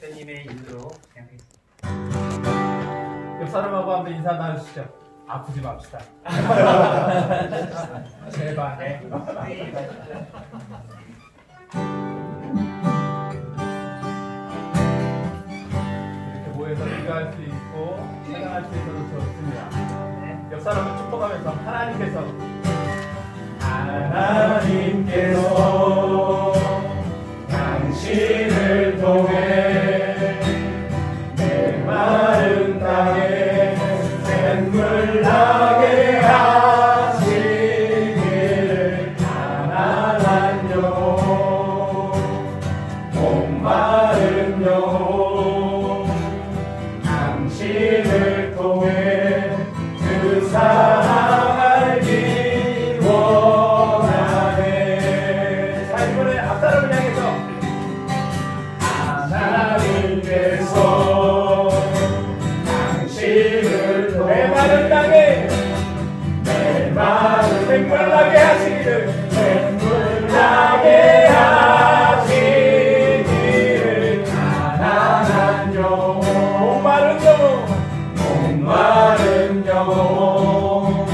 대표님의 인도로 진행하겠습니다. 옆 사람하고 한번 인사 나누시죠. 아프지 맙시다. 제발. 네. 이렇게 모여서 기도할 수 있고 찬양할 수 있어서 좋습니다. 네. 옆 사람을 축복하면서 하나님께서 당신을 통해 메마른 땅에 샘물 나게 하시기를 가난한 영혼 목마른 영혼 당신을 통해 그 사랑 알기 원하네. 자, 이번에 앞사람을 향해서 하나님께서 당신을 통해 메마른 땅에 메마른 샘물 나게 하시기를 샘물 나게 하시기를 가난한 영혼 목마른 영혼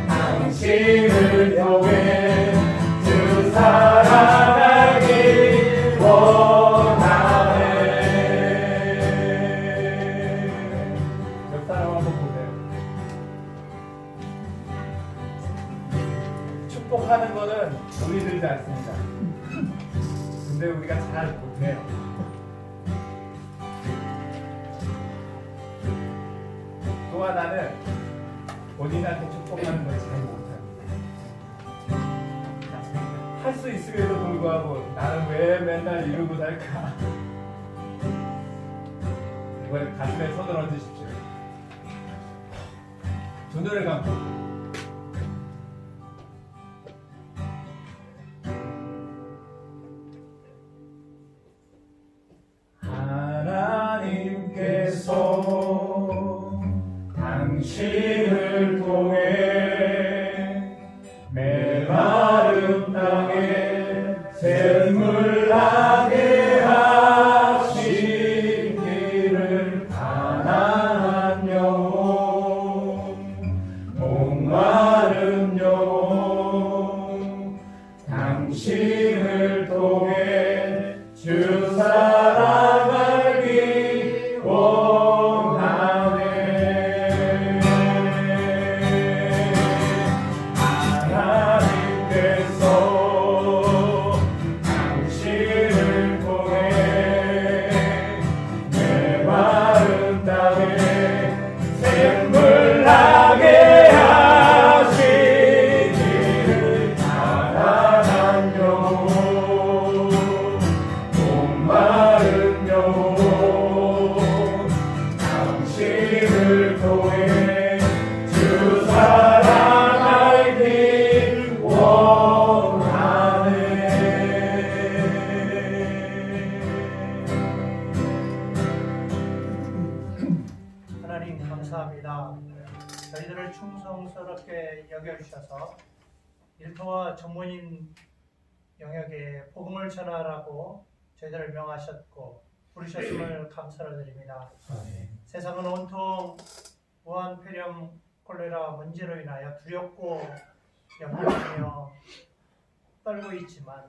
당신을 통해 주 사랑하기 원하네. 옆 사람 한번 보세요. 축복하는 거는 우리들이 잘 씁니다. 근데 우리가 잘 못해요. 또 하나는 본인한테 축복하는 걸 잘 못해요. 할 수 있음에도 불구하고 나는 왜 맨날 이러고 살까? 이번에 가슴에 손을 얹으십시오. 두 눈을 감고 하나님께서 당신을 통해 메마른 땅에 샘물 나게 하시기를 가난한 영혼 목마른 영혼 당신을 통해 주 사랑 알기 원하네. 하나님께서 당신을 통해 메마른 땅에 샘물 나게 하시기를 가난한 영혼 목마른 영혼 당신을 통해 주 사랑 알기 원하네. 하나님 감사합니다. 저희들을 충성스럽게 여겨주셔서 일터와 전문인 영역에 복음을 전하라고 저희들을 명하셨고 부르셨음을 감사를 드립니다. 세상은 온통 우한, 폐렴, 콜레라 문제로 인하여 두렵고 염려하며 떨고 있지만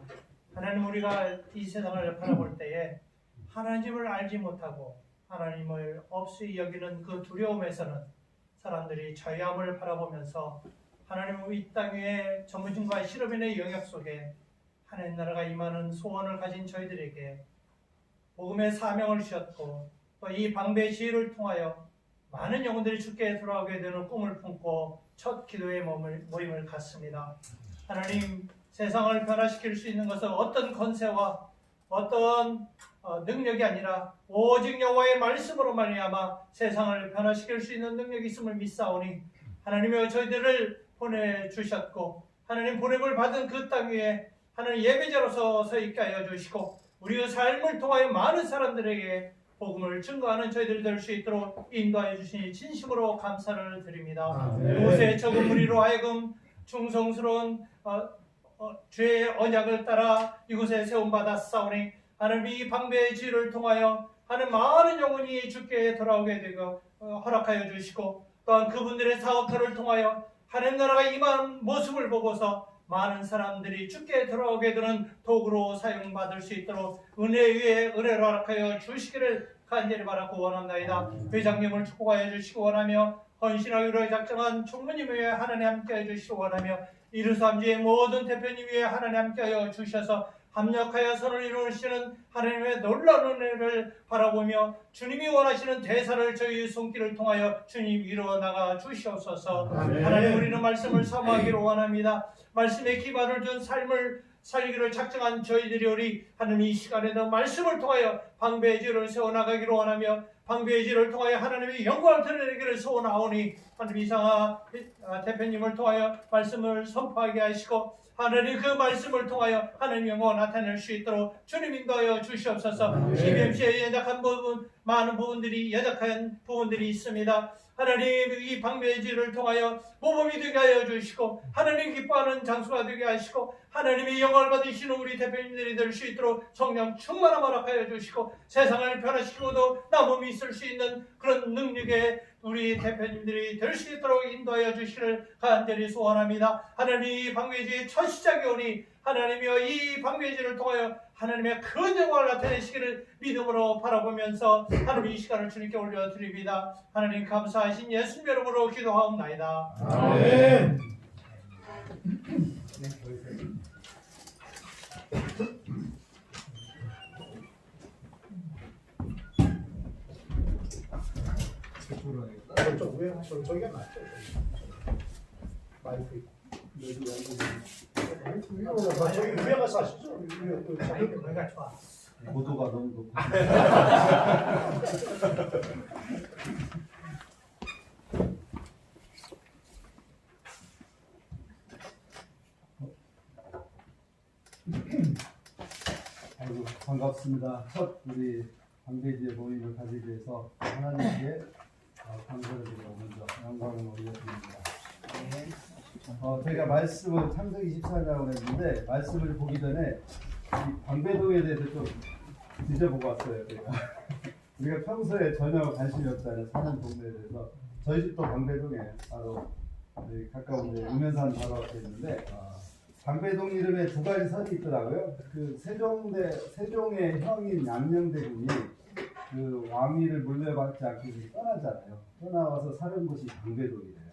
하나님, 우리가 이 세상을 바라볼 때에 하나님을 알지 못하고 하나님을 없이 여기는 그 두려움에서는 사람들이 저야함을 바라보면서 하나님 이 땅 위에 전문진과 실업인의 영역 속에 하나님 나라가 임하는 소원을 가진 저희들에게 복음의 사명을 주셨고 또 이 방배의 지혜를 통하여 많은 영혼들이 주께 돌아오게 되는 꿈을 품고 첫 기도의 모임을 갖습니다. 하나님, 세상을 변화시킬 수 있는 것은 어떤 권세와 어떤 능력이 아니라 오직 여호와의 말씀으로 말미암아 세상을 변화시킬 수 있는 능력이 있음을 믿사오니 하나님이 저희들을 보내주셨고 하나님 보냄을 받은 그 땅 위에 하나님 예배자로서 서 있게 하여 주시고 우리의 삶을 통하여 많은 사람들에게 복음을 증거하는 저희들이 될 수 있도록 인도하여 주시니 진심으로 감사를 드립니다. 이곳에 적은 무리로 하여금 충성스러운 주의 언약을 따라 이곳에 세움받았사오니 하나님이 이 방배의 지를 통하여 하는 많은 영혼이 주께 돌아오게 되고 허락하여 주시고, 또한 그분들의 사업터를 통하여 하나님 나라가 임한 모습을 보고서 많은 사람들이 주께 돌아오게 되는 도구로 사용받을 수 있도록 은혜 위에 은혜를 허락하여 주시기를 간절히 바라고 원합니다. 회장님을 축복하여 주시기 원하며, 헌신하기로 작정한 총무님 위에 하나님 함께하여 주시기 원하며, 이루삼지의 모든 대표님 위에 하나님 함께하여 주셔서 합력하여 선을 이루시는 하나님의 놀라운 은혜를 바라보며 주님이 원하시는 대사를 저희 손길을 통하여 주님 이루어 나가 주시옵소서. 하나님, 우리는 말씀을 사모하기로 원합니다. 말씀에 기반을 둔 삶을 살기를 작정한 저희들이 하나님 이 시간에도 말씀을 통하여 방배의 지를 세워나가기로 원하며, 방배의 지를 통하여 하나님의 영광을 드러내기를 소원하오니, 하나님 이상하 대표님을 통하여 말씀을 선포하게 하시고, 하나님 그 말씀을 통하여 하나님 영광을 나타낼 수 있도록 주님 인도하여 주시옵소서. CBMC의 연약한 부분, 많은 부분들이 연약한 부분들이 있습니다. 하나님 이 방배의 지를 통하여 모범이 되게 하여 주시고, 하나님 기뻐하는 장소가 되게 하시고, 하나님의 영광을 받으시는 우리 대표님들이 될 수 있도록 성령 충만함 허락하여 주시고, 세상을 변화시키고도 남음이 있을 수 있는 그런 능력의 우리 대표님들이 될 수 있도록 인도하여 주시기를 간절히 소원합니다. 하나님 이 방배지의 첫 시작이 오니 하나님이여 이 방배지를 통하여 하나님의 큰 영광을 나타내시기를 믿음으로 바라보면서 하나님 이 시간을 주님께 올려드립니다. 하나님 감사하신 예수님 이름으로 기도하옵나이다. 아멘. 저쪽 위에 저기가 낫죠. 마이크 있고. 저기 위에 가서 하시죠. 우리가 좋아. 고도가 너무 높고. 아이고 반갑습니다. 첫 우리 방배지의 모임을 가지기 위해서 하나님께 감사를 드리고 먼저 영광을 올려드립니다. 저희가 말씀을 창세기 24장을 했는데 말씀을 보기 전에 이 방배동에 대해서 좀 뒤져보고 왔어요. 우리가 평소에 전혀 관심이 없잖아요. 사는 동네에 대해서. 저희 집도 방배동에 바로 가까운 데 우면산 바로 앞에 있는데 방배동 이름에 두 가지 선이 있더라고요. 그 세종의 형인 양녕대군이 그 왕위를 물려받지 않고 떠나잖아요. 떠나와서 사는 곳이 방배동이래요.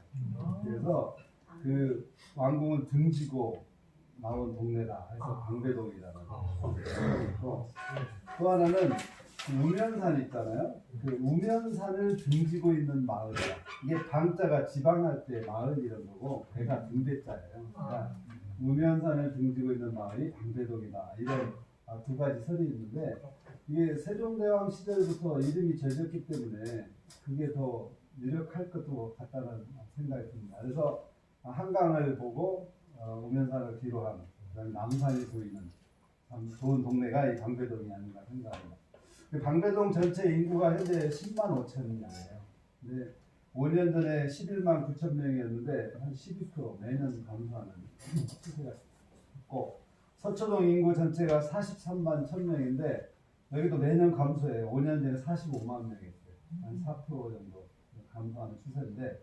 그래서 그 왕궁을 등지고 나온 동네다 해서 방배동이라는 거. 또 하나는 우면산 있잖아요. 그 우면산을 등지고 있는 마을이야. 이게 방자가 지방할 때 마을 이런 거고 배가 등대자예요. 그러니까 우면산을 등지고 있는 마을이 방배동이다. 이런 두 가지 설이 있는데 이게 세종대왕 시절부터 이름이 져졌기 때문에 그게 더 유력할 것도 같다는 생각이 듭니다. 그래서 한강을 보고 우면산을 뒤로 한 남산이 보이는 참 좋은 동네가 이 방배동이 아닌가 생각합니다. 방배동 전체 인구가 현재 10만 5천 명이에요. 근데 5년 전에 11만 9천 명이었는데 한 12% 매년 감소하는 추세가 있고, 서초동 인구 전체가 43만 1천 명인데 여기도 매년 감소해요. 5년 전에 45만 명이었어요. 한 4% 정도 감소하는 추세인데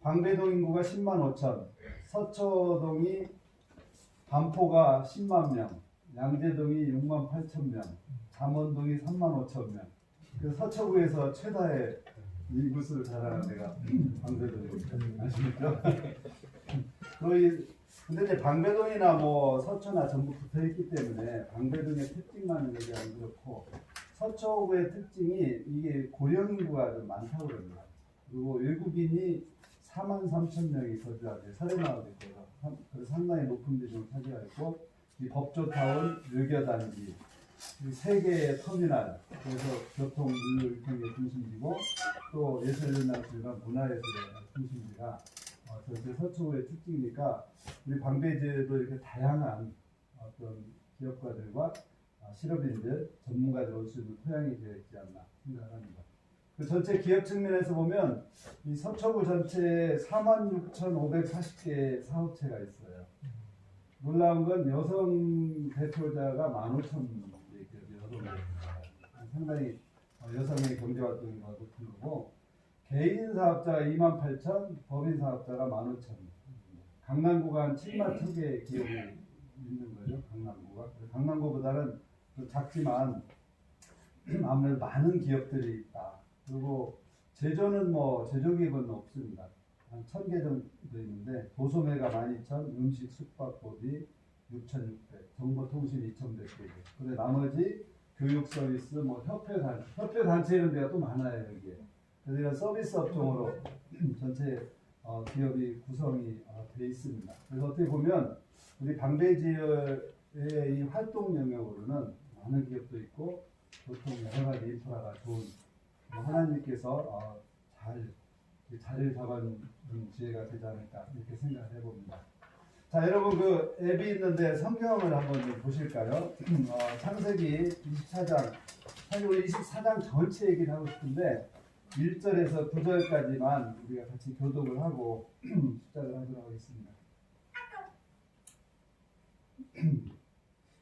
방배동 인구가 10만 5천, 서초동이 반포가 10만 명, 양재동이 6만 8천 명, 잠원동이 3만 5천 명. 그 서초구에서 최다의 인구수를 자랑하는 데가 방배동입니다. 아시겠죠? 거의 근데 이제 방배동이나 뭐 서초나 전부 붙어있기 때문에 방배동의 특징만을 얘기하면 그렇고, 서초구의 특징이 이게 고령 인구가 좀 많다고 그럽니다. 그리고 외국인이 4만 3천 명이 거주하고 사례마을이 있고요. 그래서 상당히 높은 비중을 차지하고 있고, 이 법조타운, 의교단지, 세 개의 터미널, 그래서 교통, 물류, 유통의 중심지고 또 예술문화재가 문화예술의 중심지가 전체 서초구의 특징이니까 우리 방배제도 이렇게 다양한 어떤 기업가들과 실업인들, 전문가들 올 수 있는 토양이 되어 있지 않나 생각합니다. 그 전체 기업 측면에서 보면 이 서초구 전체에 46,540개의 사업체가 있어요. 놀라운 건 여성 대표자가 15,000개 상당히 여성의 경제활동이 더 높은 거고, 개인 사업자가 28,000, 법인 사업자가 15,000. 강남구가 한 7만 1,000개 기업이 있는 거죠. 강남구가. 강남구보다는 좀 작지만 아무래도 많은 기업들이 있다. 그리고 제조는 뭐 제조기업은 없습니다. 한 1,000개 정도 있는데, 도소매가 12,000, 음식 숙박법이 6,600, 정보통신 2,100개. 근데 나머지 교육 서비스, 뭐 협회 단체 이런 데가 또 많아요 여기에. 그래서 이런 서비스 업종으로 전체 기업이 구성이 돼 있습니다. 그래서 어떻게 보면 우리 방배지역의 이 활동 영역으로는 많은 기업도 있고 보통 여러 가지 인프라가 좋은 하나님께서 잘 자리를 잡아준 지혜가 되지 않을까 이렇게 생각을 해봅니다. 자, 여러분 그 앱이 있는데 성경을 한번 좀 보실까요? 창세기 24장, 사실 우리 24장 전체 얘기를 하고 싶은데 1절에서 9절까지만 우리가 같이 교독을 하고 시작을 하도록 하겠습니다.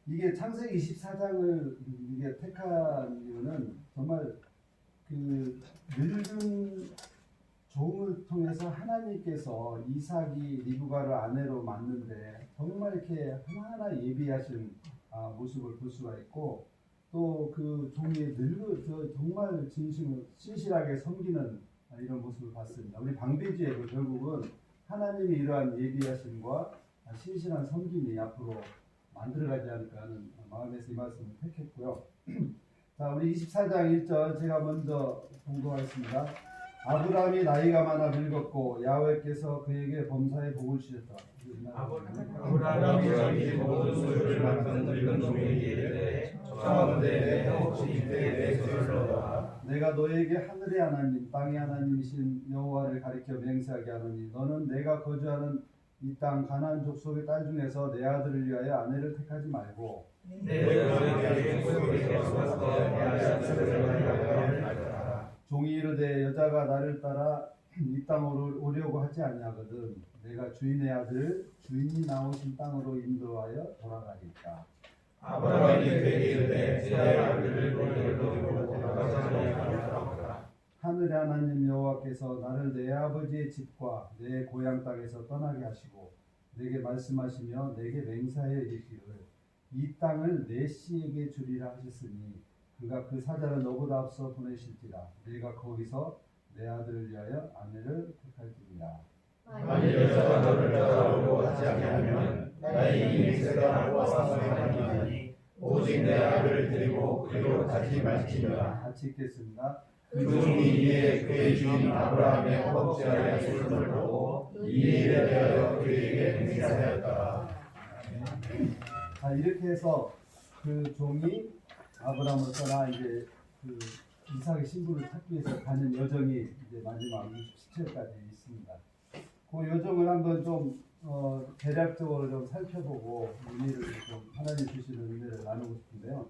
이게 창세기 24장을 이게 택한 이유는 정말 그 늙은 종을 통해서 하나님께서 이삭이 리브가를 아내로 만드는데 정말 이렇게 하나하나 예비하신 모습을 볼 수가 있고, 또 그 종이 정말 신실하게 섬기는 이런 모습을 봤습니다. 우리 방배지에 결국은 하나님이 이러한 예비하심과 신실한 섬김이 앞으로 만들어가지 않을까 하는 마음에서 이 말씀을 택했고요. 자, 우리 24장 1절 제가 먼저 공부하겠습니다. 아브라함이 나이가 많아 늙었고 야훼께서 그에게 범사에 복을 주셨다. 아브라함이 자기 모든 소유를 맡은 늙은 종에게 이르되 청하건대 혹시 이때 내 소유를 얻어라. 내가 너에게 하늘의 하나님 땅의 하나님이신 여호와를 가리켜 맹세하게 하노니 너는 내가 거주하는 이 땅 가나안 족속의 딸 중에서 내 아들을 위하여 아내를 택하지 말고 종이 이르되 여자가 나를 따라 이 땅으로 오려고 하지 아니하거든 내가 주인의 아들 주인이 나오신 땅으로 인도하여 돌아가리까. 아브라함이 그에게 이르되 내 아들을 너희로 돌아가지 아니하리라. 하늘의 하나님 여호와께서 나를 내 아버지의 집과 내 고향 땅에서 떠나게 하시고 내게 말씀하시며 내게 맹세하여 이르기를 이 땅을 내 씨에게 주리라 하셨으니 그가 그 사자를 너보다 앞서 보내실지라 내가 거기서 내 아들을 위하여 아내를 택할지니라. 만일 여자가 너를 따라오고 하지 아니하면 나의 이 맹세가 와서 행하리니 오직 내 아들을 드리고 그리로 가지 말지니라. 같이 읽겠습니다. 그 종이 이에 그의 주인 아브라함의 허벅지와 약속을 보고 이에 일에 대하여 그에게 맹세하였더라. 자, 이렇게 해서 그 종이 아브라함을 떠나 이제 그 이삭의 신부를 찾기 위해서 가는 여정이 이제 마지막 67절까지 있습니다. 그 여정을 한번 좀 대략적으로 좀 살펴보고 의미를 좀 하나님 주시는 은혜를 나누고 싶은데요.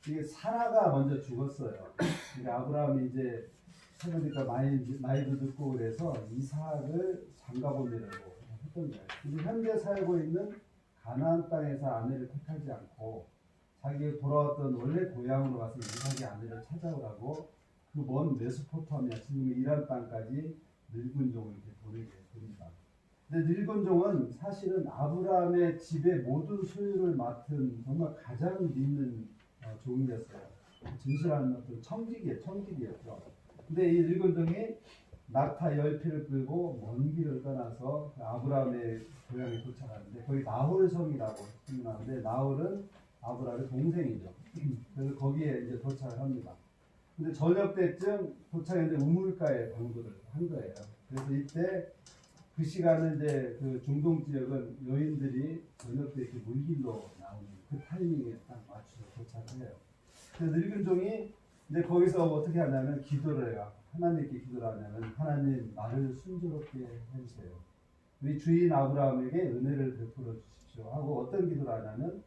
이게 사라가 먼저 죽었어요. 그러니까 아브라함이 이제 생각보니까 나이도 듣고 그래서 이삭을 장가보내려고 했던 거예요. 근데 현재 살고 있는 가나안 땅에서 아내를 택하지 않고 자기가 돌아왔던 원래 고향으로 가서 이삭의 아내를 찾아오라고 그 먼 메소포타미아 지금 이란 땅까지 늙은 종을 이렇게 보내게 됩니다. 근데 늙은 종은 사실은 아브라함의 집의 모든 소유를 맡은 정말 가장 믿는 종이었어요. 진실한 어떤 청직이었죠. 근데 이 늙은 종이 낙타 10피를 끌고 먼 길을 떠나서 아브라함의 고향에 도착하는데 거기 나홀 성이라고 표현하는데 나홀은 아브라함의 동생이죠. 그래서 거기에 이제 도착을 합니다. 근데 저녁 때쯤 도착했는데 우물가에 방도를 한 거예요. 그래서 이때 그 시간은 이제 그 중동 지역은 여인들이 저녁 때 이렇게 물길로 나오는 그 타이밍에 딱 맞춰서 도착을 해요. 그래서 늙은 종이 이제 거기서 어떻게 하냐면 기도를 해요. 하나님께 기도를 하냐면 하나님 나를 순조롭게 해주세요. 우리 주인 아브라함에게 은혜를 베풀어 주십시오 하고 어떤 기도를 하냐면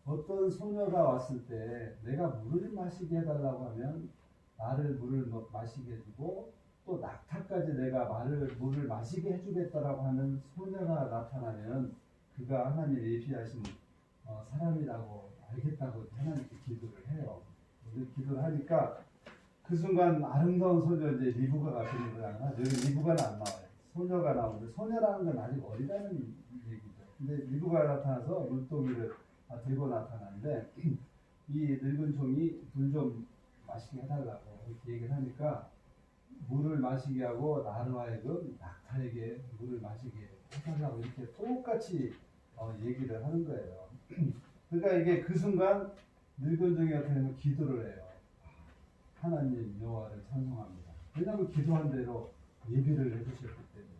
어떤 소녀가 왔을 때 내가 물을 마시게 해달라고 하면 나를 물을 마시게 해주고 또 낙타까지 내가 물을 마시게 해주겠다라고 하는 소녀가 나타나면 그가 하나님 예비하신 사람이라고 알겠다고 하나님께 기도를 해요. 기도를 하니까 그 순간 아름다운 소녀 이제 리브가가 되는 거잖아. 여기 리브가는 안 나와요. 소녀가 나오는데 소녀라는 건 아직 어리다는 얘기죠. 근데 리브가가 나타나서 물동이를 들고 나타나는데 이 늙은 종이 물 좀 마시게 해달라고 이렇게 얘기를 하니까 물을 마시게 하고 나로 하여금 낙타에게 물을 마시게 해달라고 이렇게 똑같이 얘기를 하는 거예요. 그러니까 이게 그 순간 늙은 종이 어떻게 되면 기도를 해요. 하나님 여호와를 찬송합니다. 왜냐하면 기도한 대로 예비를 해주셨기 때문에.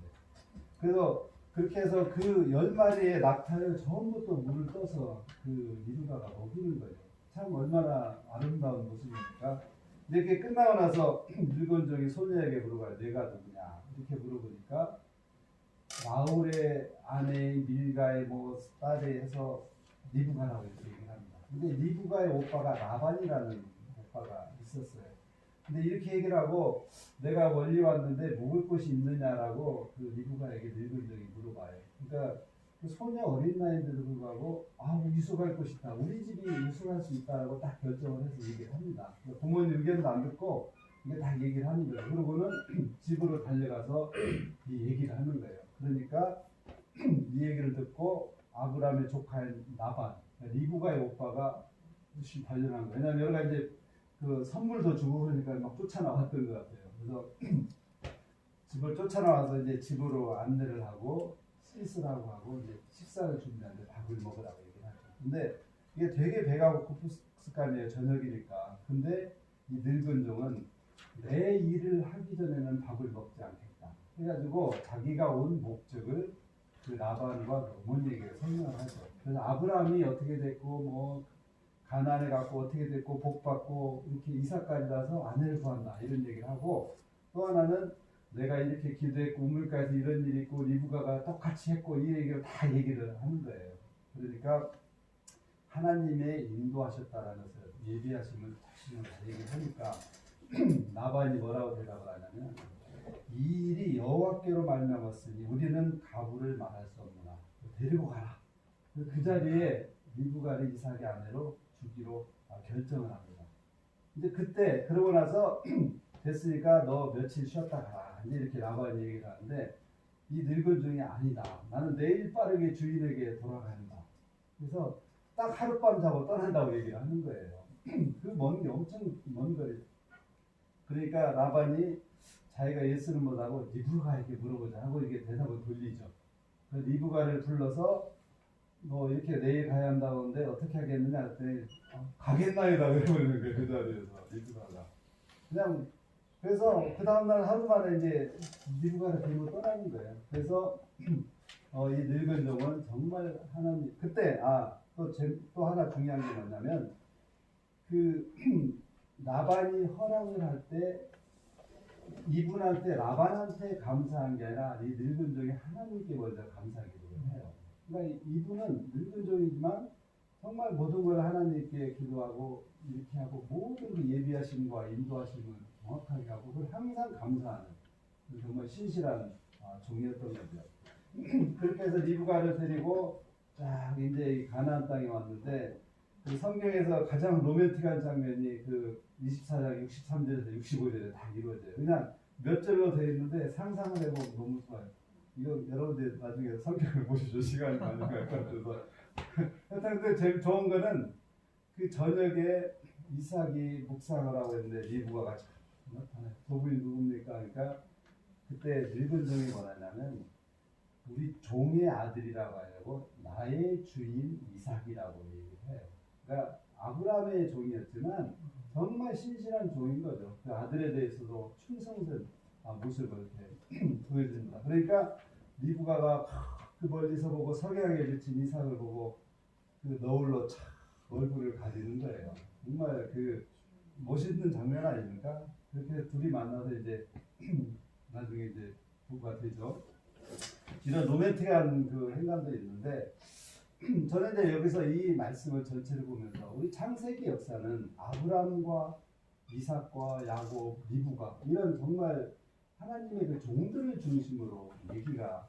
그래서 그렇게 해서 그 10마리의 낙타를 전부 또 물을 떠서 그 리브가가 먹이는 거예요. 참 얼마나 아름다운 모습입니까? 이렇게 끝나고 나서 늙은 종이 소녀에게 물어봐요. 내가 누구냐? 이렇게 물어보니까 마울의 아내인 밀가의 뭐 딸이 해서 리브가라고 이렇게 얘기를 합니다. 근데 리브가의 오빠가 라반이라는 오빠가 있었어요. 근데 이렇게 얘기를 하고 내가 멀리 왔는데 먹을 것이 있느냐라고 그 리브가에게 늙은 종이 물어봐요. 그러니까 그 소녀 어린 나이인데도 불구하고 유숙할 곳이 있다. 우리 집이 유숙할 수 있다라고 딱 결정을 해서 얘기를 합니다. 부모님 의견도 안 듣고 이게 다 얘기를 하는 거예요. 그러고는 집으로 달려가서 이 얘기를 하는 거예요. 그러니까 이 얘기를 듣고 아브라함의 조카인 나반, 리브가의 오빠가 열심히 달려나는 거예요. 왜냐하면 여러 가지 그 선물도 주고 그러니까 막 쫓아나왔던 것 같아요. 그래서 집을 쫓아나와서 이제 집으로 안내를 하고 씻으라고 하고 이제 식사를 준비하는데 밥을 먹으라고 얘기를 하죠. 근데 이게 되게 배가 고팠을 거 아니에요. 저녁이니까. 근데 이 늙은 종은 내 일을 하기 전에는 밥을 먹지 않겠다. 해가지고 자기가 온 목적을 그 라반과 그 어머니에게 설명을 하죠. 그래서 아브라함이 어떻게 됐고 뭐 가나안에 갔고 어떻게 됐고 복 받고 이렇게 이삭까지 가서 아내를 구한다 이런 얘기를 하고 또 하나는 내가 이렇게 기도했고 우물가에서 이런 일이 있고 리브가가 똑같이 했고 이 얘기를 다 얘기를 하는 거예요. 그러니까 하나님의 인도하셨다라는 것을 예비하심을 자신을 다 얘기를 하니까 나반이 뭐라고 대답을 하냐면 이 일이 여호와께로 말미암았으니 우리는 가부를 말할 수 없구나. 데리고 가라. 그 자리에 리브가를 이삭의 아내로 주기로 결정을 합니다. 이제 그때 그러고 나서 됐으니까 너 며칠 쉬었다 가라. 이제 이렇게 라반이 얘기를 하는데 이 늙은 종이 아니다. 나는 내일 빠르게 주인에게 돌아가야 한다. 그래서 딱 하룻밤 자고 떠난다고 얘기를 하는 거예요. 그 먼 게 엄청 먼 거예요. 그러니까 라반이 자기가 예수는 못하고 리브가에게 물어보자 하고 이게 대답을 돌리죠. 그 리브가를 불러서 뭐 이렇게 내일 가야 한다고 하는데 어떻게 하겠느냐 했더니 가겠나이다 그러는 거예요. 그 자리에서 리브가가 그냥 그래서 그 다음날 하루 만에 이제 리브가를 데리고 떠나는 거예요. 그래서 이 늙은 종은 정말 하나님 그때 또 하나 중요한 게 뭐냐면 그 라반이 허락을 할 때 이분한테 라반한테 감사한 게 아니라 이 늙은 종이 하나님께 먼저 감사기도를 해요. 그러니까 이분은 늙은 종이지만 정말 모든 걸 하나님께 기도하고 이렇게 하고 모든 그 예비하심과 인도하심을 정확하게 하고 그걸 항상 감사하는 정말 신실한 종이었던 거죠. 그렇게 해서 리브가를 데리고 쫙 이제 가나안 땅에 왔는데 그 성경에서 가장 로맨틱한 장면이 그 24장 63절에서 65절에 다 이루어져요. 그냥 몇 절로 되어 있는데 상상을 해보면 너무 좋아요. 이거 여러분들 나중에 성경을 보시죠. 시간이 많이 갈 것 같아서. 하여튼 제일 좋은 거는 그 저녁에 이삭이 묵상을 하고 있는데 리브가가 나타나요. 저분이 누굽니까? 그러니까 그때 늙은 종이 뭐라냐면 우리 종의 아들이라고 하려고 나의 주인 이삭이라고 얘기를 해요. 그러니까 아브라함의 종이었지만 정말 신실한 종인 거죠. 그 아들에 대해서도 충성된 모습을 이렇게 보여줍니다. 그러니까 리브가가 그 멀리서 보고 석양에 비친 이삭을 보고 그 너울로 착 얼굴을 가리는 거예요. 정말 그 멋있는 장면 아닙니까? 그렇게 둘이 만나서 이제 나중에 이제 부부가 되죠. 이런 로맨틱한 그 행간들이 있는데 저는 이제 여기서 이 말씀을 전체를 보면서 우리 창세기 역사는 아브라함과 이삭과 야곱, 리브가 이런 정말 하나님의 그 종들을 중심으로 얘기가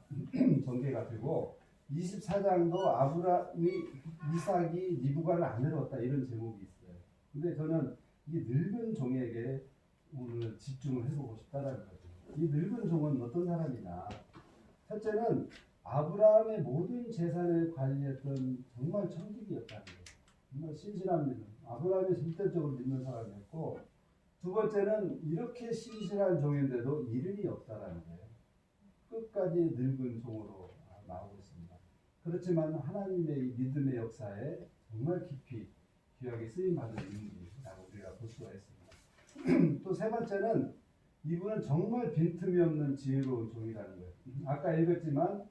전개가 되고 24장도 아브라함이 이삭이 리브가를 안 내려왔다 이런 제목이 있어요. 근데 저는 이 늙은 종에게 오늘 집중을 해보고 싶다는 거죠. 이 늙은 종은 어떤 사람이냐? 첫째는 아브라함의 모든 재산을 관리했던 정말 청지기였다는 거예요. 정말 신실한 믿음. 아브라함이 절대적으로 믿는 사람이었고, 두 번째는 이렇게 신실한 종인데도 이름이 없다라는 거예요. 끝까지 늙은 종으로 나오고 있습니다. 그렇지만 하나님의 이 믿음의 역사에 정말 깊이 귀하게 쓰임받은 인물이라고 우리가 볼 수가 있습니다. 또 세 번째는 이분은 정말 빈틈이 없는 지혜로운 종이라는 거예요. 아까 읽었지만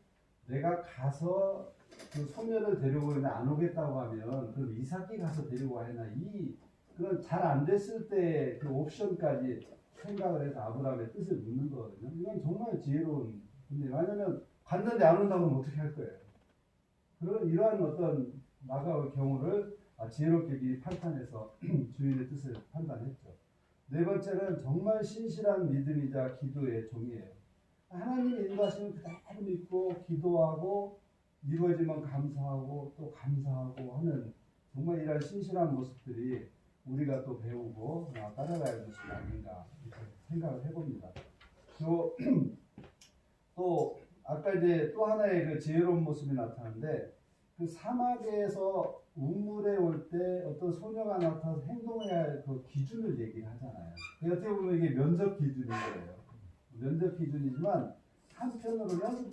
내가 가서 그 소년을 데리고 오는데 안 오겠다고 하면 그럼 이삭이 가서 데리고 와야나, 이 그런 잘 안 됐을 때 그 옵션까지 생각을 해서 아브라함의 뜻을 묻는 거거든요. 이건 정말 지혜로운 분이에요. 왜냐하면 갔는데 안 온다면 어떻게 할 거예요. 그런 이러한 어떤 나가의 경우를 지혜롭게 미리 판단해서 주인의 뜻을 판단했죠. 네 번째는 정말 신실한 믿음이자 기도의 종이에요. 하나님의 인도하시면 그대로 믿고 기도하고 이루어지면 감사하고 또 감사하고 하는 정말 이런 신실한 모습들이 우리가 또 배우고 따라가야 할 것이 아닌가 이렇게 생각을 해봅니다. 또 아까 이제 또 하나의 그 지혜로운 모습이 나타나는데, 그 사막에서 우물에 올 때 어떤 소녀가 나타나서 행동해야 할 그 기준을 얘기를 하잖아요. 어떻게 보면 이게 면접 기준인 거예요. 면접 기준이지만 한편으로는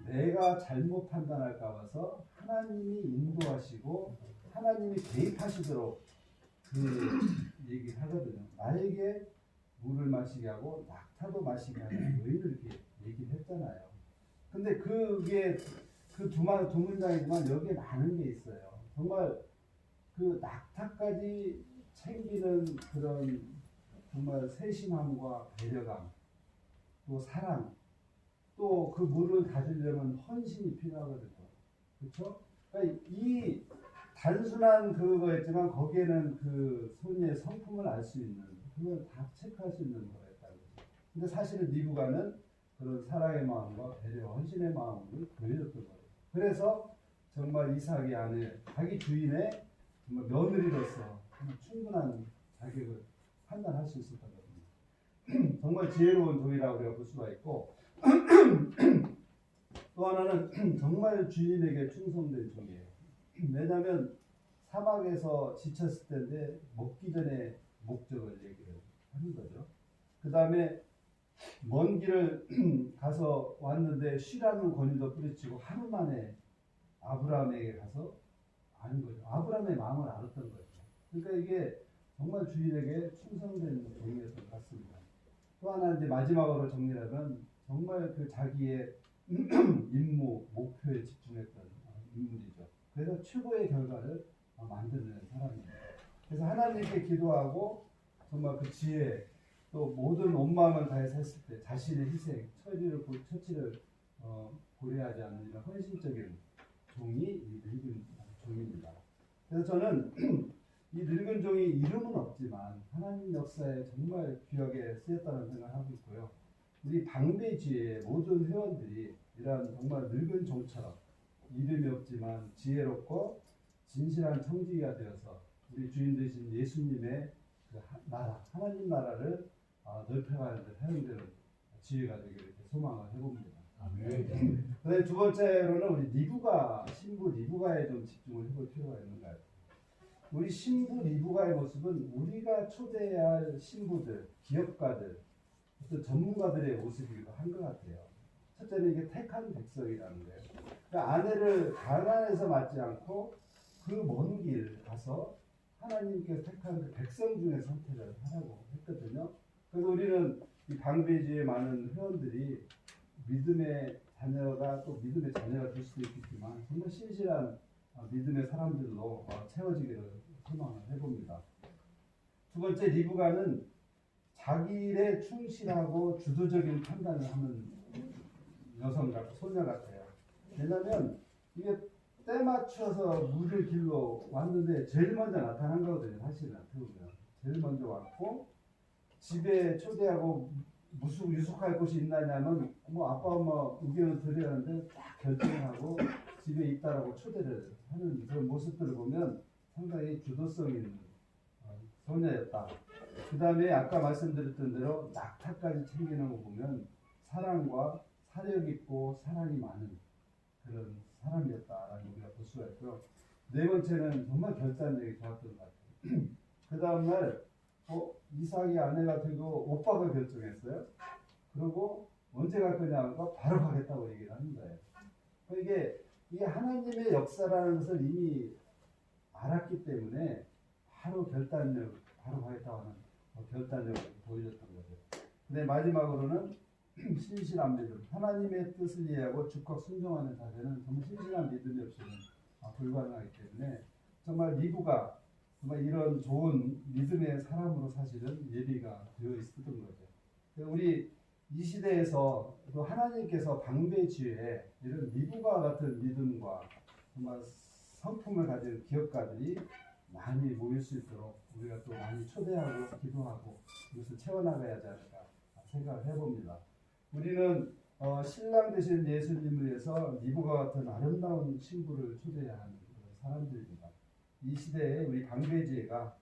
내가 잘못 판단할까 봐서 하나님이 인도하시고 하나님이 개입하시도록 그 얘기를 하거든요. 나에게 물을 마시게 하고 낙타도 마시게 하는 여인을 이렇게 얘기를 했잖아요. 근데 그게 그 두 문장이지만 여기에 많은 게 있어요. 정말 그 낙타까지 챙기는 그런 정말 세심함과 배려감, 또 사랑, 또 그 물을 가지려면 헌신이 필요하거든요. 그렇죠? 그러니까 이 단순한 그거였지만 거기에는 그 소녀의 성품을 알 수 있는, 그걸 다 체크할 수 있는 거였다는 거죠. 근데 사실은 리브가는 그런 사랑의 마음과 배려, 헌신의 마음을 보여줬던 거예요. 그래서 정말 이삭의 아내, 자기 주인의 정말 며느리로서 충분한 자격을 판단할 수 있었던 겁니다. 정말 지혜로운 종이라고 우리가 볼 수가 있고, 또 하나는 정말 주인에게 충성된 종이에요. 왜냐하면 사막에서 지쳤을 때인데 먹기 전에 목적을 얘기를 하는 거죠. 그 다음에 먼 길을 가서 왔는데 쉬라는 권유도 뿌리치고 하루 만에 아브라함에게 가서 아는 거죠. 아브라함의 마음을 알았던 거죠. 그러니까 이게 정말 주인에게 충성된 종이었던 것 같습니다. 또 하나 이제 마지막으로 정리하면 정말 그 자기의 임무, 목표에 집중했던 인물이죠. 그래서 최고의 결과를 만드는 사람입니다. 그래서 하나님께 기도하고 정말 그 지혜, 또 모든 온 마음을 다해서 했을 때 자신의 희생, 처치를 고려하지 않는 이런 헌신적인 종이 이 늙은 종입니다. 그래서 저는 이 늙은 종이 이름은 없지만 하나님 역사에 정말 귀하게 쓰였다는 생각을 하고 있고요. 우리 방배지의 모든 회원들이 이러한 정말 늙은 종처럼 이름이 없지만 지혜롭고 진실한 청지기가 되어서 우리 주인 되신 예수님의 그 나라, 하나님 나라를 넓혀가는 데 사용되는 지혜가 되기를 소망을 해봅니다. 그다음에 두 번째로는 우리 리브가, 신부 리브가에 좀 집중을 해볼 필요가 있는 것 같아요. 우리 신부 리브가의 모습은 우리가 초대해야 할 신부들, 기업가들, 어떤 전문가들의 모습이기도 한 것 같아요. 첫째는 이게 택한 백성이라는 거예요. 그러니까 아내를 가난해서 맞지 않고 그 먼 길 가서 하나님께서 택한 그 백성 중에 선택을 하라고 했거든요. 그래서 우리는 이 방배지의 많은 회원들이 믿음의 자녀가 또 믿음의 자녀가 될 수도 있겠지만 정말 신실한 믿음의 사람들로 채워지기를 소망을 해봅니다. 두 번째, 리브가는 자기 일에 충실하고 주도적인 판단을 하는 여성 같고 소녀 같아요. 왜냐하면 이게 때 맞춰서 물을 길러 왔는데 제일 먼저 나타난 거거든요. 사실은 보면 제일 먼저 왔고 집에 초대하고 무슨 유숙할 곳이 있나냐면 뭐 아빠 엄마 의견을 드려야 하는데 딱 결정하고 집에 있다라고 초대를 하는 그런 모습들을 보면 상당히 주도성 있는 소녀였다. 그 다음에 아까 말씀드렸던 대로 낙타까지 챙기는 거 보면 사랑과 사력 있고 사랑이 많은 그런 사람이었다라는 우리가 볼 수가 있고요. 네 번째는 정말 결단력이 좋았던 것 같아요. 그 다음날 이삭이 아내가 되고 오빠가 결정했어요. 그리고 언제 갈 거냐고 바로 가겠다고 얘기를 하는 거예요. 이게 하나님의 역사라는 것을 이미 알았기 때문에 바로 바로 가겠다고 하는 결단력을 보여줬던 거죠. 근데 마지막으로는 신실한 믿음, 하나님의 뜻을 이해하고 즉각 순종하는 자세는 정말 신실한 믿음이 없이는 불가능하기 때문에 정말 리브가 정말 이런 좋은 믿음의 사람으로 사실은 예비가 되어 있었던 거죠. 우리 이 시대에서 또 하나님께서 방배지에 이런 리브가 같은 믿음과 정말 성품을 가진 기업가들이 많이 모일 수 있도록 우리가 또 많이 초대하고 기도하고 이것을 채워나가야 하지 않을까 생각을 해봅니다. 우리는 신랑 되신 예수님을 위해서 리브가 같은 아름다운 신부를 초대해야 하는 사람들입니다. 이 시대에 우리 방배지회가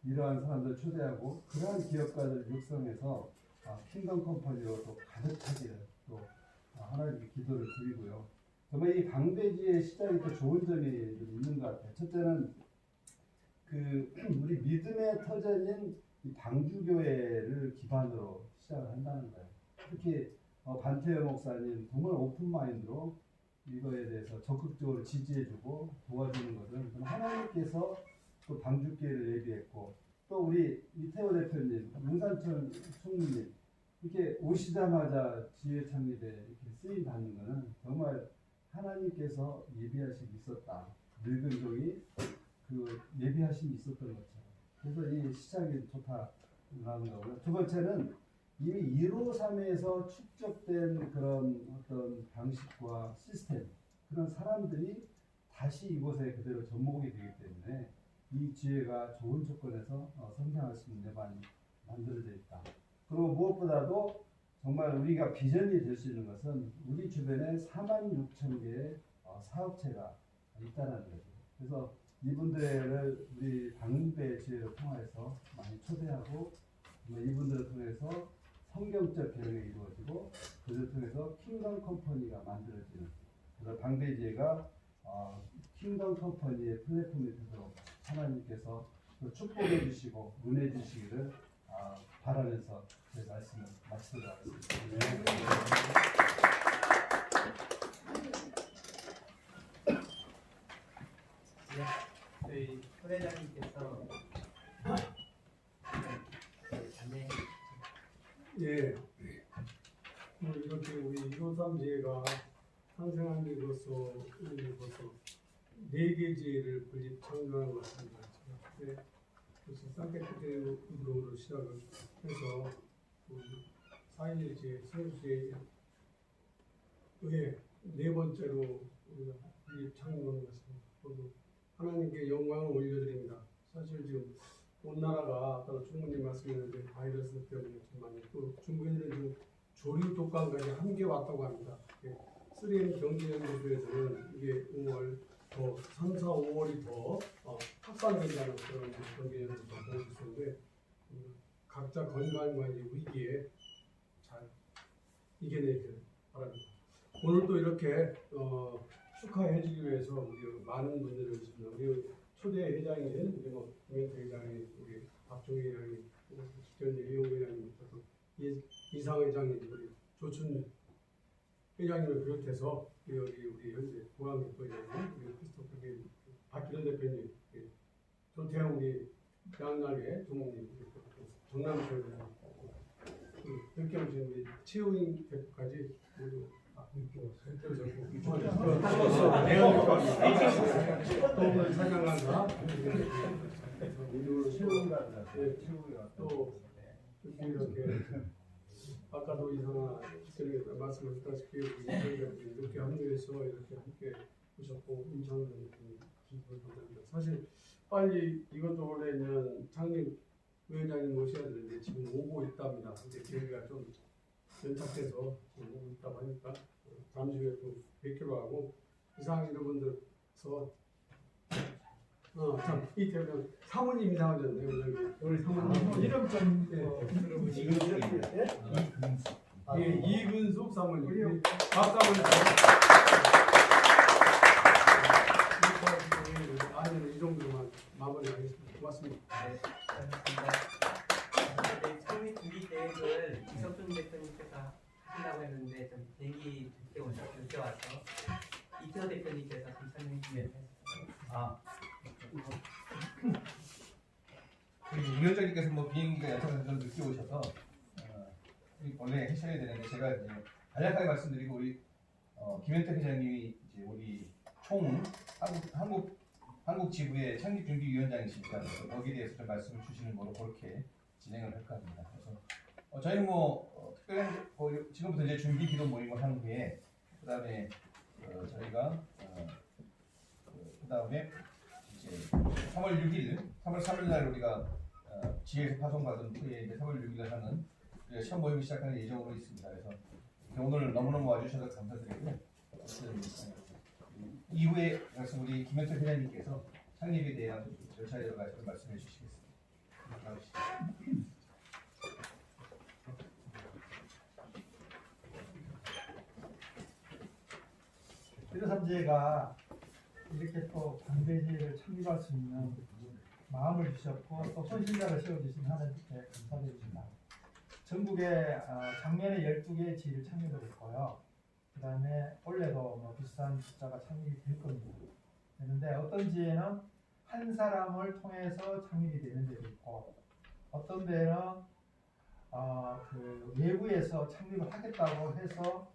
이러한 사람들을 초대하고 그러한 기업가들을 육성해서 킹덤 컴퍼니로 또 가득하기를 또 하나님께 기도를 드리고요. 정말 이 방배지의 시작이 또 좋은 점이 있는 것 같아요. 첫째는 우리 믿음의 터전인 이 방주교회를 기반으로 시작을 한다는 거예요. 특히 반태현 목사님 정말 오픈 마인드로 이거에 대해서 적극적으로 지지해주고 도와주는 것은 하나님께서 또 방주교회를 예비했고 또 우리 이태호 대표님, 문산천 총리님 이렇게 오시자마자 지회 창립에 이렇게 쓰임 받는 것은 정말 하나님께서 예비하심이 있었다. 늙은 종이 예비하심이 있었던 것처럼. 그래서 이 시작이 좋다라는 거고요. 두 번째는 이미 153에서 축적된 그런 어떤 방식과 시스템, 그런 사람들이 다시 이곳에 그대로 접목이 되기 때문에 이 지혜가 좋은 조건에서 성장할 수 있는 데만 만들어져 있다. 그리고 무엇보다도 정말 우리가 비전이 될 수 있는 것은 우리 주변에 46,000개의 사업체가 있다는 거죠. 그래서 이분들을 우리 방배 지혜를 통해서 많이 초대하고 이분들을 통해서 성경적 개혁이 이루어지고 그들을 통해서 킹덤 컴퍼니가 만들어지는 그래서 방배 지혜가 킹덤 컴퍼니의 플랫폼이 되도록 하나님께서 축복해 주시고 은혜 주시기를 바라면서 제 말씀을 마치도록 하겠습니다. 저희 부회장님께서 예, 이렇게 우리 153 지혜가 탄생한 데로서 벌써 4개 지혜를 분립 창조한 것 같습니다. 그래서 산케테우로 시작을 해서 4.11 지혜, 세우지혜의 4번째로 우리가 분립 창조한 것 같습니다. 저도 하나님께 영광을 올려드립니다. 사실 지금 온 나라가 아까 총무님 말씀했는데 바이러스 때문에 정말 또 중국에는 좀 조류 독감까지 함께 왔다고 합니다. 3M 경기연구소에서는 이게 5월 더 3, 4, 5월이 더 확산된다는 그런 경기연구소 보고있었는데 각자 건강과 위기에 잘 이겨내길 바랍니다. 오늘 또 이렇게 축하해주기 위해서 우리 많은 분들을 오셨습니다. 우리 초대 회장인 우리 김현태 회장이 우리 박종희 회장이 직전에 이용호 회장님 또 이상 회장님 우리 조춘 회장님을 비롯해서 여기 우리 현재 공항대표 회장님 우리 크리스토퍼 박기현 대표님 조태영 우리 양날의 두목님 정남철 회장님 늦게 오신 우리 최우인 대표까지 모두 또 사장관사 또 이렇게 아까도 이상한 직전에 말씀하셨다시피 이렇게 합류해서 이렇게 함께 오셨고 인천을 감사합니다. 사실 빨리 이것도 원래는 창립 위원장님 모셔야 되는데 지금 오고 있답니다. 근데 계획가 좀 연착돼서 오고 있다고 하니까 잠시 후에 또 뵙기로 하고 이상 여러분들서 이태명 사모님 이상하셨네요. 우리 사모님 이름 좀 이근숙 사모님. 박 사모님. 아니면 이 정도만 마무리하겠습니다. 고맙습니다. 네, 감사합니다. 네, 창립 준비 계획을 이석준 대표님께서 하신다고 했는데 좀 대기 늦게 와서 이태호 대표님께서 좀 설명 좀 해주세요. 우리 위원장님께서 뭐 비행기가 연착해서 좀 늦게 오셔서 원래 하셔야 되는데 제가 이제 간략하게 말씀드리고 우리 김현택 회장님이 이제 우리 총 한국 지부의 창립준비위원장이시니까 거기에 대해서 좀 말씀을 주시는 거로 그렇게 진행을 할 겁니다. 그래서 저희는 특별한 지금부터 이제 준비 기도 모임을 한 후에 그다음에 저희가 그다음에 이제 3월 6일, 3월 3일 날 우리가 지혜에서 파송받은 후에 이제 3월 6일 하는 시험 모임을 시작하는 예정으로 있습니다. 그래서 오늘 너무너무 와주셔서 감사드리고요. 이후에 우리 김현태 회장님께서 창립에 대한 절차에 들어가서 말씀해 주시겠습니다. 1.3제가 이렇게 또 방배제를 창립할 수 있는 마음을 주셨고 또 헌신자를 세워주신 하나님께 감사드립니다. 전국에 작년에 12개의 지를 창립을 했고요. 그 다음에 올해도 비슷한 숫자가 창립이 될 겁니다. 그런데 어떤 지에는 한 사람을 통해서 창립이 되는 데도 있고 어떤 데는 그 외부에서 창립을 하겠다고 해서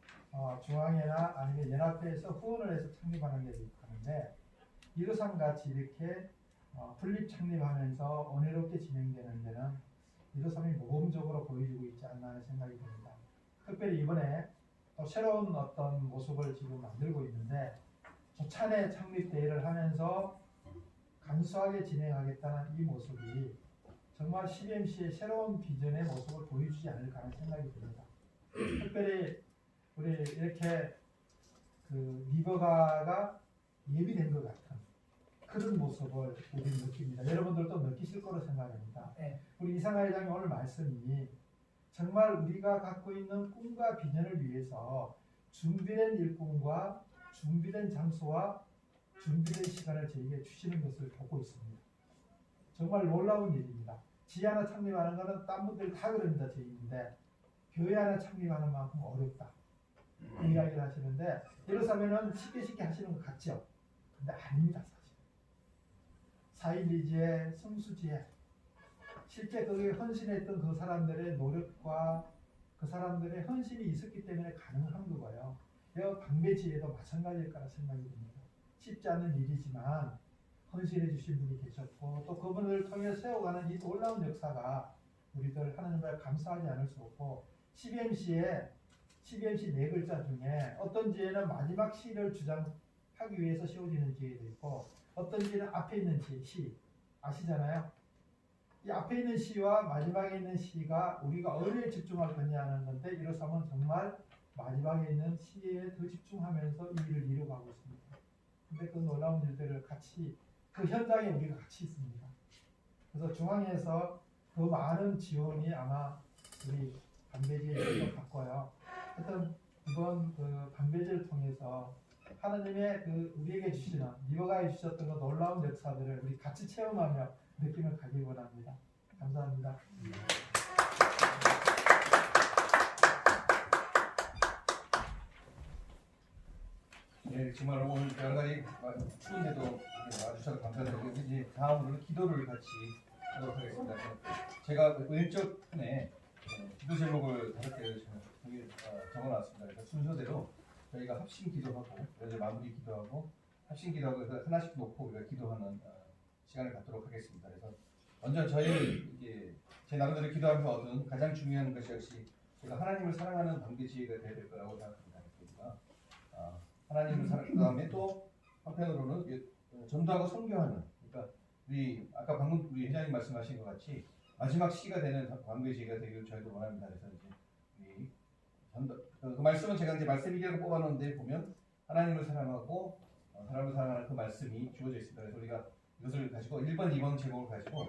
중앙회나 아니면 연합회에서 후원을 해서 창립하는 데도 있고 하는데 이로상 같이 이렇게 분립 창립하면서 은혜롭게 진행되는 데는 이로삼이 모범적으로 보여주고 있지 않나 하는 생각이 듭니다. 특별히 이번에 또 새로운 어떤 모습을 지금 만들고 있는데 조찬의 창립 대회를 하면서 간소하게 진행하겠다는 이 모습이 정말 CBMC의 새로운 비전의 모습을 보여주지 않을까 하는 생각이 듭니다. 특별히 우리 이렇게 그 리버가가 예비된 것 같은 그런 모습을 우리는 느낍니다. 여러분들도 느끼실 거로 생각합니다. 우리 이상하 회장님 오늘 말씀이 정말 우리가 갖고 있는 꿈과 비전을 위해서 준비된 일꾼과 준비된 장소와 준비된 시간을 저에게 주시는 것을 보고 있습니다. 정말 놀라운 일입니다. 지 하나 창립하는 것은 딴 분들 다 그럽니다. 저희인데 교회 하나 창립하는 만큼 어렵다. 그 이야기를 하시는데 이렇다면은 쉽게 하시는 것 같죠? 근데 아닙니다. 사실 4.12지에 성수지에 실제 거기에 헌신했던 그 사람들의 노력과 그 사람들의 헌신이 있었기 때문에 가능한 거고요. 방배지에도 마찬가지일 거라 생각이 듭니다. 쉽지 않은 일이지만 헌신해 주신 분이 계셨고 또 그분을 통해 세워가는 이 놀라운 역사가 우리들 하나님께 감사하지 않을 수 없고 CBMC 4글자 중에 어떤 지에는 마지막 시를 주장하기 위해서 세워지는 지혜도 있고 어떤 지는 앞에 있는 시 아시잖아요. 이 앞에 있는 시와 마지막에 있는 시가 우리가 어디에 집중할 거냐 하는 건데 이로서면 정말 마지막에 있는 시에 더 집중하면서 이 일을 이루어가고 있습니다. 근데 그 놀라운 일들을 같이 그 현장에 우리가 같이 있습니다. 그래서 중앙에서 더 많은 지원이 아마 우리 방배제에 있을 것 같고요. 하여튼 이번 그 방배제를 통해서 하나님의 그 우리에게 주시는 리버가에 주셨던 그 놀라운 역사들을 우리 같이 체험하며 느낌을 가길 원합니다. 감사합니다. 네, 정말 오늘 여러 가지 추운데도 와주셔서 감사드리고 이제 다음으로는 기도를 같이 하도록 하겠습니다. 제가 왼쪽 편에 기도 제목을 5개를 적어놨습니다. 그래서 순서대로 저희가 합심 기도하고 이제 마무리 기도하고 합심 기도하고 해서 하나씩 놓고 우리가 기도하는 시간을 갖도록 하겠습니다. 그래서 먼저 저희 제 나름대로 기도하면서 얻은 가장 중요한 것이 역시 제가 하나님을 사랑하는 방배지혜가 되어야 될 거라고 생각합니다. 그러니까 하나님을 사랑 그다음에 또 한편으로는 전도하고 선교하는 그러니까 우리 아까 방금 우리 회장님 말씀하신 것 같이 마지막 시가 되는 방배지혜가 되기를 저희도 원합니다. 그래서 이제 우리 그 말씀은 제가 이제 말씀 1개로 뽑아놓은데 보면 하나님을 사랑하고 사람을 사랑하는 그 말씀이 주어져 있습니다. 그래서 우리가 이것을 가지고 1번, 2번 제목을 가지고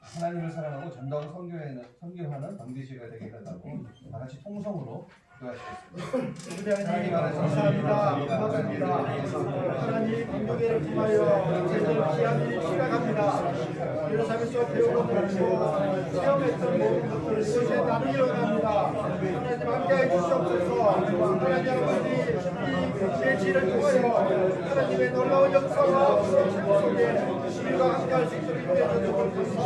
하나님을 사랑하고 전도하고 선교하는 방대지가 되게 해달라고 다 같이 통성으로 기도하시겠습니다. 하나님 안에서 감사합니다. 하나님 공동회를 통하여 제대로 귀한 일이 시작합니다. 예루살렘에서 배우고 체험했던 모든 것들을 이곳에 나누기 원합니다. 하나님 함께해 주시옵소서. 하나님 아버지 이 대지를 통하여 하나님의 놀라운 역사와 체험 속에 우리가 함께할 수 있도록 인도해 주시옵소서.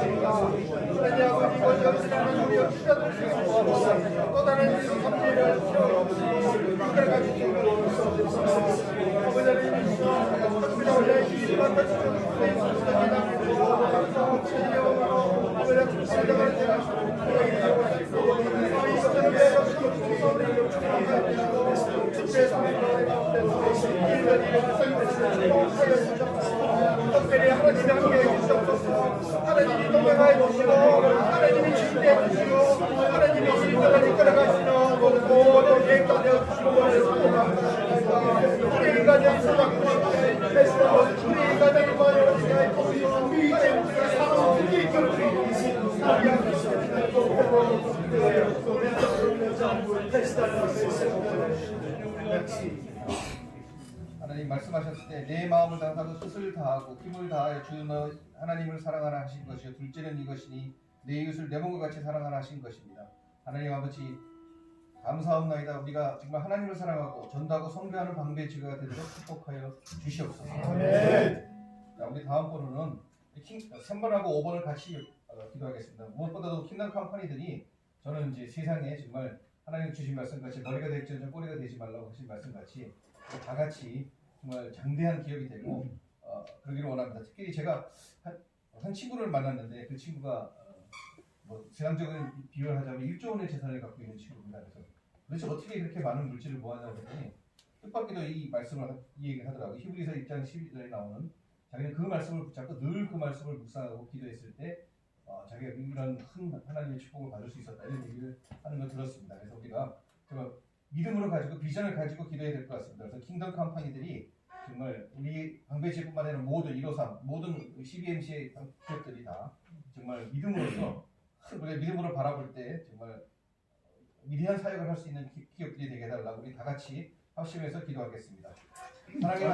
하나님 아버지 이곳 역사하는 우리 역사들 중에서 또 다른 성질을 특별히 하나님이 함께해 주시옵소서. 하나님이 동행하여 주시고 하나님이 지지해 주시고 하나님이 우리들을 이끌어가시는 모든 계획도 되어주시고 우리 인간의 수박과 우리 인간의 우리가 사랑을 이끌어주시고 하나님 말씀하셨을 때 내 마음을 다하고 뜻을 다하고 힘을 다하여 주 하나님을 사랑하라 하신 것이요 둘째는 이것이니 내 이웃을 내 몸과 같이 사랑하라 하신 것입니다. 하나님 아버지 감사합니다. 우리가 정말 하나님을 사랑하고 전도하고 선교하는 방배지가 되도록 축복하여 주시옵소서. 자, 우리 다음 번호는 3번하고 5번을 같이 기도하겠습니다. 무엇보다도 킹덤 컴퍼니들이 저는 이제 세상에 정말 하나님 주신 말씀 같이 머리가 될지언정 꼬리가 되지 말라고 하신 말씀 같이 다 같이 정말 장대한 기업이 되고 그러기를 원합니다. 특히 제가 한 친구를 만났는데 그 친구가 뭐 세상적인 비유를 하자면 1조 원의 재산을 갖고 있는 친구입니다. 그래서 도대체 어떻게 그렇게 많은 물질을 모았냐고 했더니 뜻밖에도 이 얘기를 하더라고요. 히브리서 1장 12절에 나오는 자기는 그 말씀을 붙잡고 늘 그 말씀을 묵상하고 기도했을 때 자기가 이런 큰 하나님의 축복을 받을 수 있었다 이런 얘기를 하는 걸 들었습니다. 그래서 우리가 정말 믿음으로 가지고 비전을 가지고 기도해야 될 것 같습니다. 그래서 킹덤 컴퍼니들이 정말 우리 방배지뿐만 아니라 모든 153 모든 CBMC의 기업들이 다 정말 믿음으로서 우리가 믿음으로 바라볼 때 정말 위대한 사역을 할 수 있는 기업들이 되게 해달라고 우리 다 같이 합심해서 기도하겠습니다. 하나님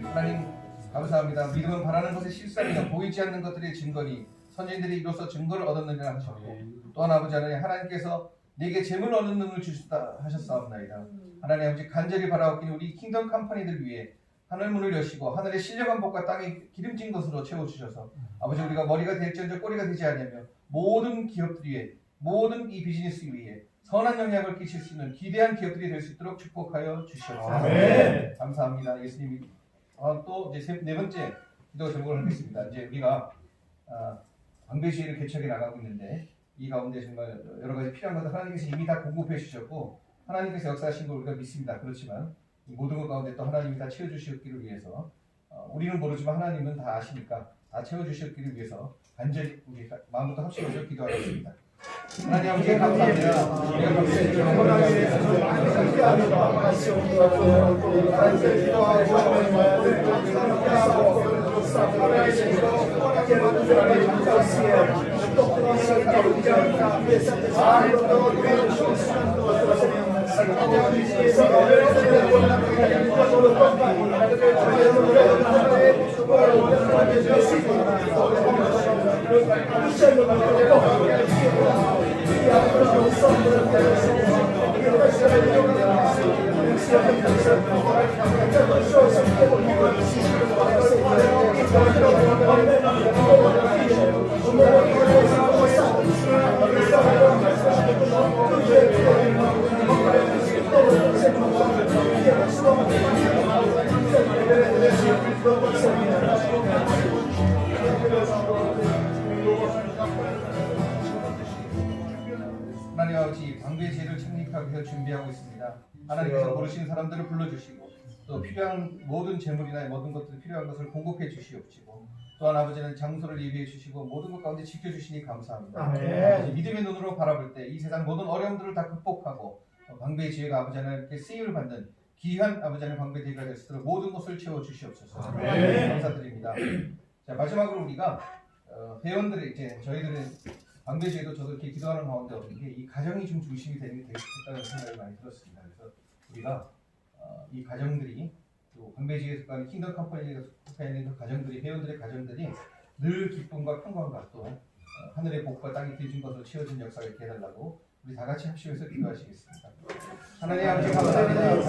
하나님 감사합니다. 믿음은 바라는 것의 실상이나 보이지 않는 것들의 증거니 선진들이 이로써 증거를 얻었느니라 하셨고 또한 아버지 하나님 하나님께서 내게 재물 얻는 눈을 주셨다 하셨사옵나이다. 하나님 아버지 간절히 바라옵기니 우리 킹덤 컴퍼니들 위해 하늘문을 여시고 하늘의 신령한 복과 땅에 기름진 것으로 채워주셔서 아버지 우리가 머리가 될지언정 꼬리가 되지 않으며 모든 기업들 위해 모든 이 비즈니스 위해 선한 영향을 끼칠 수 있는 기대한 기업들이 될 수 있도록 축복하여 주시옵소서. 아멘. 감사합니다. 예수님이 또 이제 네 번째 기도 제목을 하겠습니다. 이제 우리가 방배시를 개척해 나가고 있는데 이 가운데 정말 여러 가지 필요한 것들 하나님께서 이미 다 공급해 주셨고 하나님께서 역사하신 걸 우리가 믿습니다. 그렇지만 이 모든 것 가운데 또 하나님이 다 채워주시기를 위해서 우리는 모르지만 하나님은 다 아시니까 다 채워주시기를 위해서 간절히 우리 마음부터 합심해서 기도하겠습니다. 하나님 아버지 감사합니다. 우리가 방배시를 건강하게 해서 많은 하나님 아버지 방배제를 창립하기 위해 준비하고 있습니다. 하나님께서 모르시는 사람들을 불러주시고 또 필요한 모든 재물이나 모든 것들 필요한 것을 공급해 주시옵시고 또한 아버지는 장소를 예비해 주시고 모든 것 가운데 지켜주시니 감사합니다. 아버지, 믿음의 눈으로 바라볼 때 이 세상 모든 어려움들을 다 극복하고 방배의 지혜가 아버지 하나님께 쓰임을 받는 귀한 아버지 하나님 방배제가 될 수 있도록 모든 것을 채워 주시옵소서. 감사드립니다. 자, 마지막으로 우리가 회원들의 이제 저희들은 방배제도 저도 이렇게 기도하는 가운데 얻은 게 이 가정이 좀 중심이 되는 게 되겠다는 생각이 많이 들었습니다. 그래서 우리가 이 가정들이 또 방배제에 속하는 킹덤 컴퍼니에 속해 있는 그 가정들이 회원들의 가정들이 늘 기쁨과 평강과 또 하늘의 복과 땅이 뒤진 것으로 채워진 역사를 있게 해달라고 우리 다 같이 합심해서 기도하시겠습니다. 하나님 아버지 감사합니다.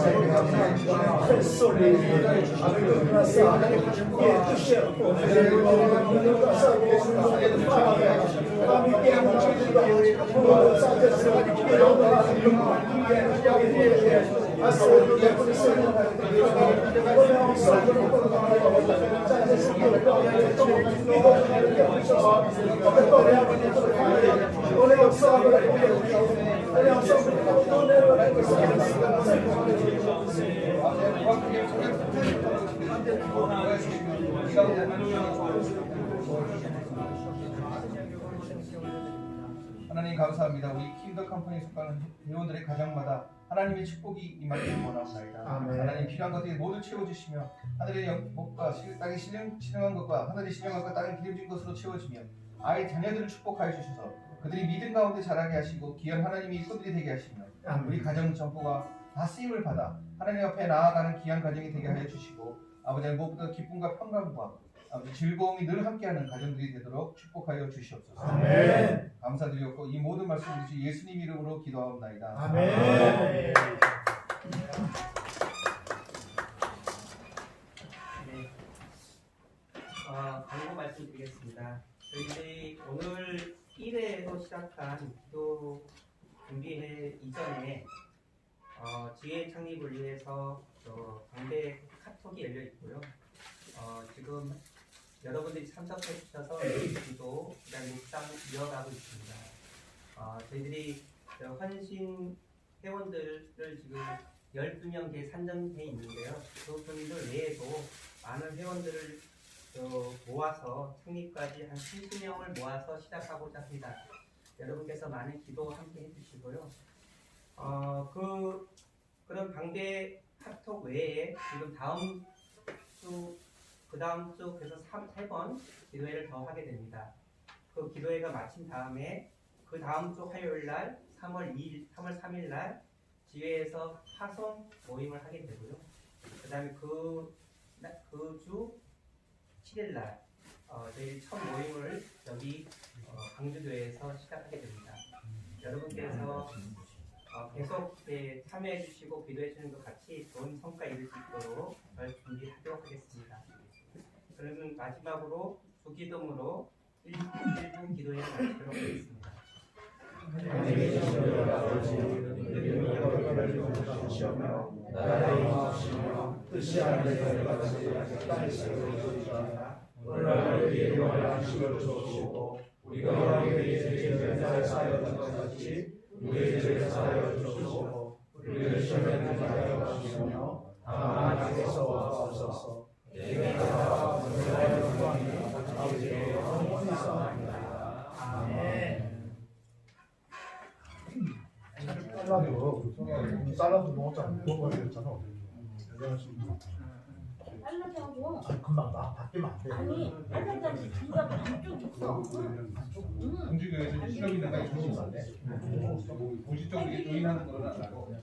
하나님 감사합니다. 우리 킹덤 컴퍼니에 속하는 회원들의 가정마다 하나님의 축복이 임하기를 원하옵나이다. 하나님 필요한 것들이 모두 채워주시며 하늘의 복과 땅의 신령한 것과 하늘의 신령한 것과 땅의 기름진 것으로 채워주며 아이 자녀들을 축복하여 주셔서 그들이 믿음 가운데 자라게 하시고 귀한 하나님의 일꾼들이 되게 하시며 우리 가정 전부가 다 쓰임을 받아 하나님 앞에 나아가는 귀한 가정이 되게 하여 주시고 아버지 무엇보다 기쁨과 평강과 아버지 즐거움이 늘 함께하는 가정들이 되도록 축복하여 주시옵소서. 아멘. 감사드리고 이 모든 말씀을 주신 예수님 이름으로 기도하옵나이다. 아멘. 네. 광고 말씀드리겠습니다. 저희들이 오늘 1회로 시작한 기도 준비회 이전에 지혜 창립을 위해서 방배 카톡이 열려 있고요. 지금 여러분들이 참석해 주셔서 기도, 그다음 묵상 이어가고 있습니다. 저희들이 헌신 회원들을 지금 12명께 산정해 있는데요. 그분들 외에도 많은 회원들을 모아서 창립까지 한 70명을 모아서 시작하고자 합니다. 여러분께서 많은 기도 함께 해주시고요. 그런 방배 카톡 외에 지금 다음 주 그래서 3번 기도회를 더 하게 됩니다. 그 기도회가 마친 다음에 그 다음 주 화요일 날 3월 3일 날 지회에서 파송 모임을 하게 되고요. 그 다음에 그 주 7일 날 저희 첫 모임을 여기 강주교회에서 시작하게 됩니다. 여러분께서 계속 참여해 주시고 기도해 주는 것 같이 좋은 성과 이룰 수 있도록 준비하도록 하겠습니다. 그러면 마지막으로 주기도문으로 1부 기도회를 마치도록 하겠습니다. 뜻이 하늘에서 같이 땅에서 오늘날 우리에게 원하는 식을 주옵시고 우리가 우리에게 죄를 사하였던 것 같이 우리의 죄를 사하여 주옵시고 우리를 시험에 들지 하여 주시며 다만 악에서 구하옵소서. 내가 원하는 영광이 아버지의 영원히 있사옵나이다. 아멘. 샐러드 먹었잖아. 먹어야 됐잖아. 잘라게 하고. 금방 나 바뀌면 안 돼. 아니 빨간색이 뒤가 반쪽 있어. 공주교에서 실험이 나가 있는 거 공식적으로 조인하는 거는 안 하고